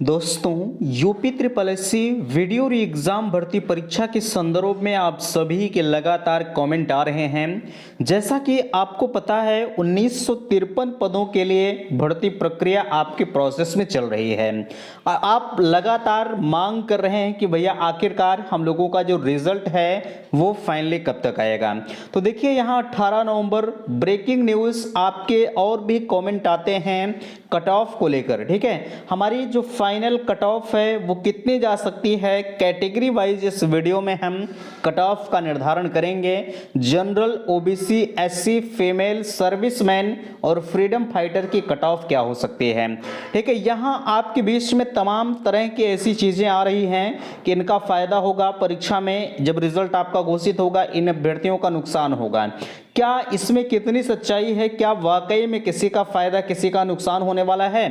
दोस्तों, UP triple SC video री exam भर्ती परीक्षा के संदर्भ में आप सभी के लगातार कमेंट आ रहे हैं। जैसा कि आपको पता है 1953 पदों के लिए भर्ती प्रक्रिया आपके प्रोसेस में चल रही है। आप लगातार मांग कर रहे हैं कि भैया आखिरकार हम लोगों का जो रिजल्ट है वो फाइनली कब तक आएगा। तो देखिए यहाँ 18 नवंबर ब्रेकिंग न्यूज़ आपके और भी कमेंट आते हैं कट ऑफ को लेकर। ठीक है, हमारी जो फाइनल कट ऑफ है वो कितनी जा सकती है, कैटेगरी वाइज इस वीडियो में हम कट ऑफ का निर्धारण करेंगे। General, OBC, SC, female, serviceman और फ्रीडम फाइटर की कट ऑफ क्या हो सकती है। ठीक है, यहाँ आपके बीच में तमाम तरह की ऐसी चीज़ें आ रही हैं कि इनका फायदा होगा परीक्षा में जब रिजल्ट आपका घोषित होगा, इन अभ्यर्थियों का नुकसान होगा। क्या इसमें कितनी सच्चाई है, क्या वाकई में किसी का फायदा किसी का नुकसान होने वाला है।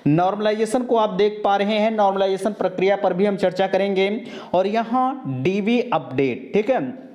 नॉर्मलाइजेशन को आप देख पा रहे हैं, नॉर्मलाइजेशन प्रक्रिया पर भी हम चर्चा करेंगे। और यहाँ डीवी अपडेट, ठीक है,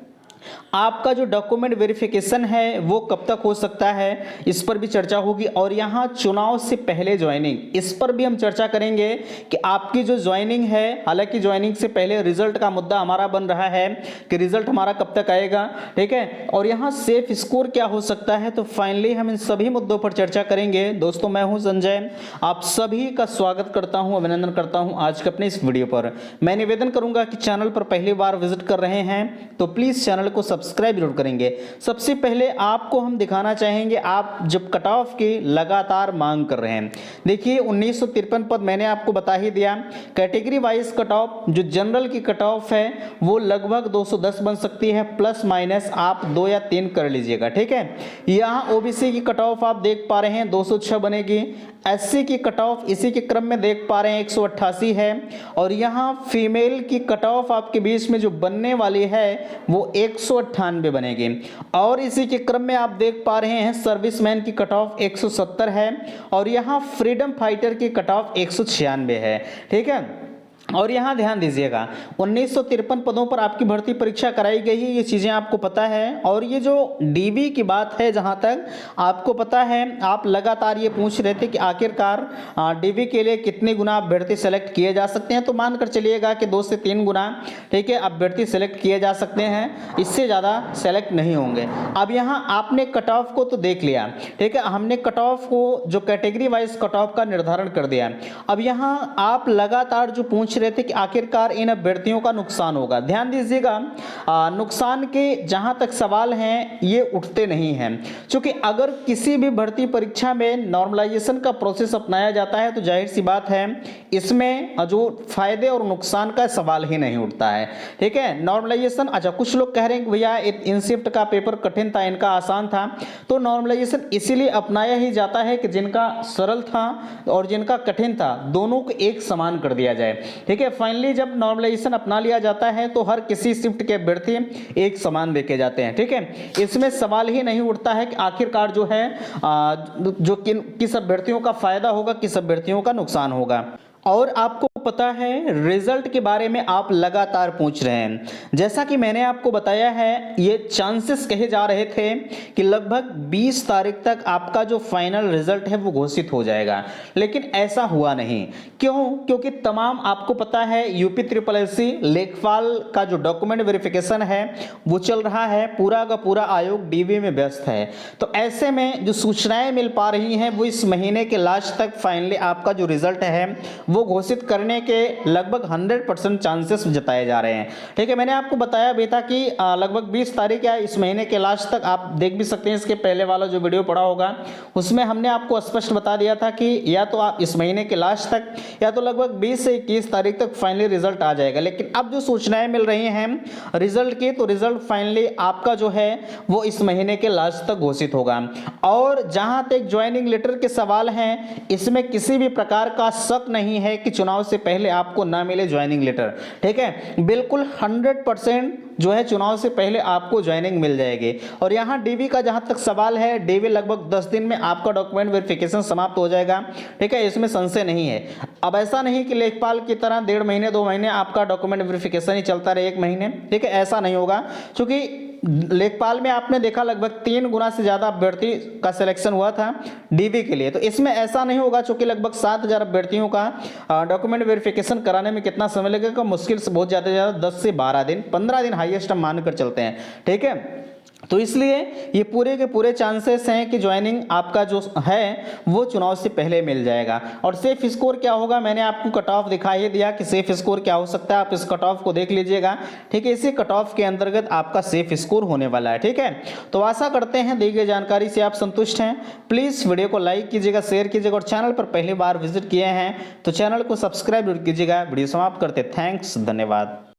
आपका जो डॉक्यूमेंट वेरिफिकेशन है वो कब तक हो सकता है, इस पर भी चर्चा होगी। और यहाँ चुनाव से पहले ज्वाइनिंग, इस पर भी हम चर्चा करेंगे कि आपकी जो ज्वाइनिंग है, हालांकि ज्वाइनिंग से पहले रिजल्ट का मुद्दा हमारा बन रहा है कि रिजल्ट हमारा कब तक आएगा। ठीक है, और यहाँ सेफ स्कोर क्या हो सकता है। तो फाइनली हम इन सभी मुद्दों पर चर्चा करेंगे। दोस्तों, मैं हूँ संजय, आप सभी का स्वागत करता हूँ, अभिनंदन करता हूँ आज के अपने इस वीडियो पर। मैं निवेदन करूंगा कि चैनल पर पहली बार विजिट कर रहे हैं तो प्लीज चैनल को सब्सक्राइब जरूर करेंगे। सबसे पहले आपको हम दिखाना चाहेंगे, आप जब कट ऑफ की लगातार मांग कर रहे हैं, देखिए 1953 पद मैंने आपको बता ही दिया। कैटेगरी वाइज कट ऑफ, जो जनरल की कट ऑफ है वो लगभग 210 बन सकती है, प्लस माइनस आप 2 या 3 कर लीजिएगा। ठीक है, यहाँ ओबीसी की कट ऑफ आप देख पा रहे हैं 206 बनेगी। एससी की कट ऑफ इसी के क्रम में देख पा रहे हैं 188 है। और यहाँ फीमेल की कट ऑफ आपके बीच में जो बनने वाली है वो 198 बनेगी। और इसी के क्रम में आप देख पा रहे हैं सर्विसमैन की कट ऑफ 170 है। और यहाँ फ्रीडम फाइटर की कट ऑफ 196 है। ठीक है, और यहाँ ध्यान दीजिएगा 1953 पदों पर आपकी भर्ती परीक्षा कराई गई है, ये चीज़ें आपको पता है। और ये जो डीबी की बात है, जहाँ तक आपको पता है, आप लगातार ये पूछ रहे थे कि आखिरकार डीबी के लिए कितने गुना अभ्यर्थी सेलेक्ट किए जा सकते हैं। तो मानकर चलिएगा कि 2 से 3 गुना, ठीक है, अभ्यर्थी सेलेक्ट किए जा सकते हैं, इससे ज़्यादा सेलेक्ट नहीं होंगे। अब यहाँ आपने कट ऑफ को तो देख लिया, ठीक है, हमने कट ऑफ को जो कैटेगरी वाइज कट ऑफ का निर्धारण कर दिया। अब यहाँ आप लगातार जो पूछ रहे थे कि आखिरकार इन अभ्यर्थियों का नुकसान होगा, ध्यान दीजिएगा, नुकसान के जहां तक सवाल हैं ये उठते नहीं हैं। क्योंकि अगर किसी भी भर्ती परीक्षा में नॉर्मलाइजेशन का प्रोसेस अपनाया जाता है तो जाहिर सी बात है इसमें जो फायदे और नुकसान का सवाल ही नहीं उठता है। ठीक है, नॉर्मलाइजेशन, अच्छा कुछ लोग कह रहे हैं कि भैया इन शिफ्ट का पेपर कठिन था, इनका आसान था। तो नॉर्मलाइजेशन इसीलिए अपनाया ही जाता है कि जिनका सरल था और जिनका कठिन था दोनों को एक समान कर दिया जाए। ठीक है, फाइनली जब नॉर्मलाइजेशन अपना लिया जाता है तो हर किसी शिफ्ट के अभ्यर्थी एक समान देखे जाते हैं। ठीक है, इसमें सवाल ही नहीं उठता है कि आखिरकार जो है जो किस अभ्यर्थियों का फायदा होगा, किस अभ्यर्थियों का नुकसान होगा। और आपको पता है रिजल्ट के बारे में आप लगातार पूछ रहे हैं, जैसा कि मैंने आपको बताया है ये चांसेस कहे जा रहे थे कि लगभग 20 तारीख तक आपका जो फाइनल रिजल्ट है वो घोषित हो जाएगा, लेकिन ऐसा हुआ नहीं। क्यों? क्योंकि तमाम आपको पता है यूपी ट्रिपल एससी लेखपाल का जो डॉक्यूमेंट वेरिफिकेशन है वो चल रहा है, पूरा का पूरा आयोग डीवी में व्यस्त है। तो ऐसे में जो सूचनाएं मिल पा रही हैं वो इस महीने के लास्ट तक फाइनली आपका जो रिजल्ट है वो घोषित करने के लगभग 100% चांसेस जताए जा रहे हैं। ठीक है, मैंने आपको बताया भी था कि लगभग 20 तारीख या इस महीने के लास्ट तक, आप देख भी सकते हैं इसके पहले वाला जो वीडियो पड़ा होगा उसमें हमने आपको स्पष्ट बता दिया था कि या तो आप इस महीने के लास्ट तक या तो लगभग 20 से 21 तारीख तक फाइनली रिजल्ट आ जाएगा। लेकिन अब जो सूचनाएं मिल रही हैं रिजल्ट की, तो रिजल्ट फाइनली आपका जो है वो इस महीने के लास्ट तक घोषित होगा। और जहां तक ज्वाइनिंग लेटर के सवाल हैं, इसमें किसी भी प्रकार का शक नहीं है कि चुनाव से पहले आपको ना मिले ज्वाइनिंग लेटर। ठीक है, बिल्कुल 100% जो है चुनाव से पहले आपको ज्वाइनिंग मिल जाएगी। और यहाँ डीवी का जहां तक सवाल है, डीवी लगभग 10 दिन में आपका डॉक्यूमेंट वेरिफिकेशन समाप्त हो जाएगा। ठीक है, इसमें संशय नहीं है। अब ऐसा नहीं कि लेखपाल की तरह 1.5 महीने 2 महीने आपका डॉक्यूमेंट वेरिफिकेशन ही चलता रहे, 1 महीने। ठीक है, ऐसा नहीं होगा, क्योंकि लेखपाल में आपने देखा लगभग 3 गुना से ज़्यादा अभ्यर्थी का सिलेक्शन हुआ था डीवी के लिए। तो इसमें ऐसा नहीं होगा, चूंकि लगभग 7,000 अभ्यर्थियों का डॉक्यूमेंट वेरिफिकेशन कराने में कितना समय लगेगा, मुश्किल से बहुत ज़्यादा 10 से 12 दिन, 15 दिन हाईएस्ट हम मानकर चलते हैं, ठीक है। तो इसलिए ये पूरे के पूरे चांसेस हैं कि ज्वाइनिंग आपका जो है वो चुनाव से पहले मिल जाएगा। और सेफ स्कोर क्या होगा, मैंने आपको कट ऑफ दिखा ही दिया कि सेफ स्कोर क्या हो सकता है, आप इस कट ऑफ को देख लीजिएगा, ठीक है। इसी कट ऑफ के अंतर्गत आपका सेफ स्कोर होने वाला है, ठीक है। तो आशा करते हैं दी गई जानकारी से आप संतुष्ट हैं। प्लीज़ वीडियो को लाइक कीजिएगा, शेयर कीजिएगा, और चैनल पर पहली बार विजिट किए हैं तो चैनल को सब्सक्राइब कीजिएगा। वीडियो समाप्त करते, थैंक्स, धन्यवाद।